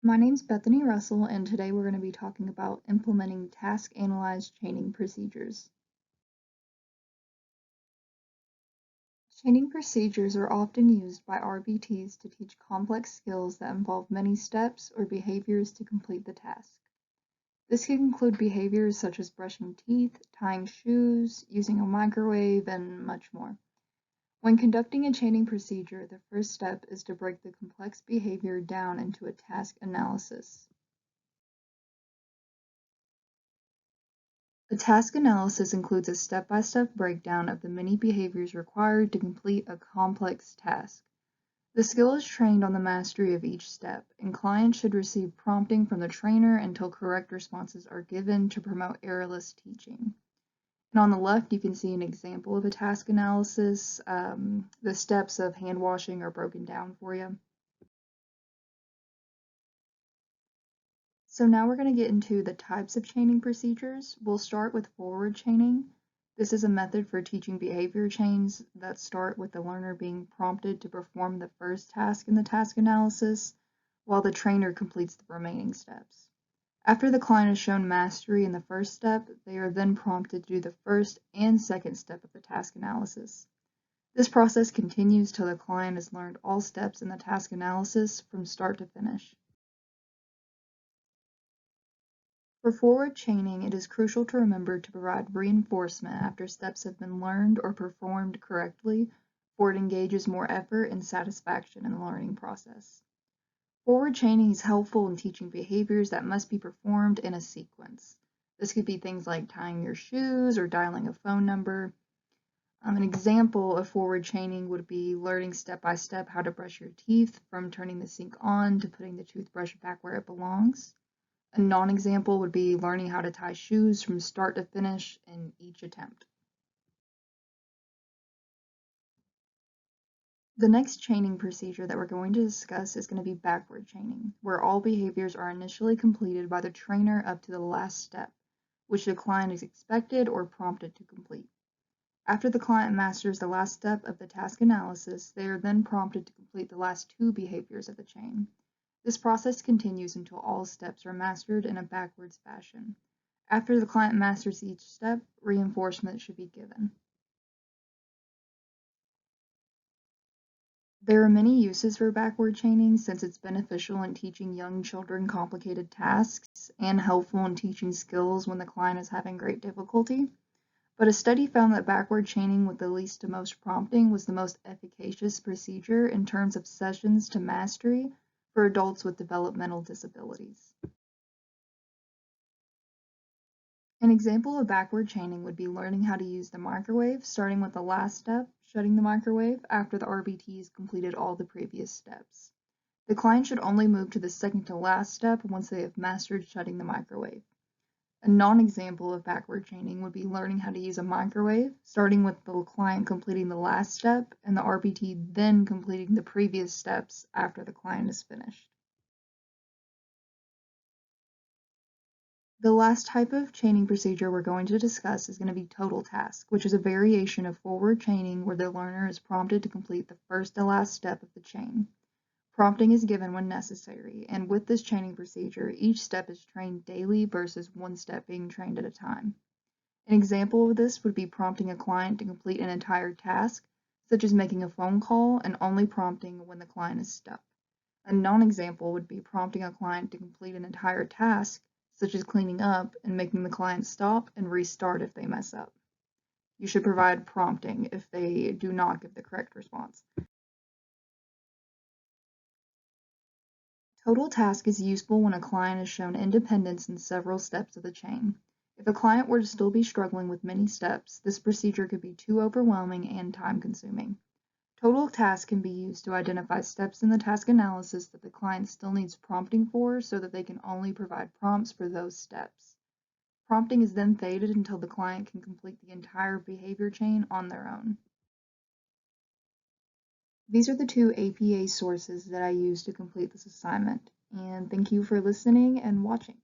My name's Bethany Russell, and today we're going to be talking about implementing task-analyzed chaining procedures. Chaining procedures are often used by RBTs to teach complex skills that involve many steps or behaviors to complete the task. This can include behaviors such as brushing teeth, tying shoes, using a microwave, and much more. When conducting a chaining procedure, the first step is to break the complex behavior down into a task analysis. A task analysis includes a step-by-step breakdown of the many behaviors required to complete a complex task. The skill is trained on the mastery of each step, and clients should receive prompting from the trainer until correct responses are given to promote errorless teaching. And on the left, you can see an example of a task analysis. The steps of hand washing are broken down for you. So now we're going to get into the types of chaining procedures. We'll start with forward chaining. This is a method for teaching behavior chains that start with the learner being prompted to perform the first task in the task analysis, while the trainer completes the remaining steps. After the client has shown mastery in the first step, they are then prompted to do the first and second step of the task analysis. This process continues till the client has learned all steps in the task analysis from start to finish. For forward chaining, it is crucial to remember to provide reinforcement after steps have been learned or performed correctly, for it engages more effort and satisfaction in the learning process. Forward chaining is helpful in teaching behaviors that must be performed in a sequence. This could be things like tying your shoes or dialing a phone number. An example of forward chaining would be learning step by step how to brush your teeth, from turning the sink on to putting the toothbrush back where it belongs. A non-example would be learning how to tie shoes from start to finish in each attempt. The next chaining procedure that we're going to discuss is going to be backward chaining, where all behaviors are initially completed by the trainer up to the last step, which the client is expected or prompted to complete. After the client masters the last step of the task analysis, they are then prompted to complete the last two behaviors of the chain. This process continues until all steps are mastered in a backwards fashion. After the client masters each step, reinforcement should be given. There are many uses for backward chaining, since it's beneficial in teaching young children complicated tasks and helpful in teaching skills when the client is having great difficulty. But a study found that backward chaining with the least to most prompting was the most efficacious procedure in terms of sessions to mastery for adults with developmental disabilities. An example of backward chaining would be learning how to use the microwave, starting with the last step, shutting the microwave, after the RBT has completed all the previous steps. The client should only move to the second to last step once they have mastered shutting the microwave. A non-example of backward chaining would be learning how to use a microwave, starting with the client completing the last step and the RBT then completing the previous steps after the client is finished. The last type of chaining procedure we're going to discuss is going to be total task, which is a variation of forward chaining where the learner is prompted to complete the first and last step of the chain. Prompting is given when necessary, and with this chaining procedure, each step is trained daily versus one step being trained at a time. An example of this would be prompting a client to complete an entire task, such as making a phone call, and only prompting when the client is stuck. A non-example would be prompting a client to complete an entire task, such as cleaning up, and making the client stop and restart if they mess up. You should provide prompting if they do not give the correct response. Total task is useful when a client has shown independence in several steps of the chain. If a client were to still be struggling with many steps, this procedure could be too overwhelming and time-consuming. Total task can be used to identify steps in the task analysis that the client still needs prompting for, so that they can only provide prompts for those steps. Prompting is then faded until the client can complete the entire behavior chain on their own. These are the two APA sources that I used to complete this assignment, and thank you for listening and watching.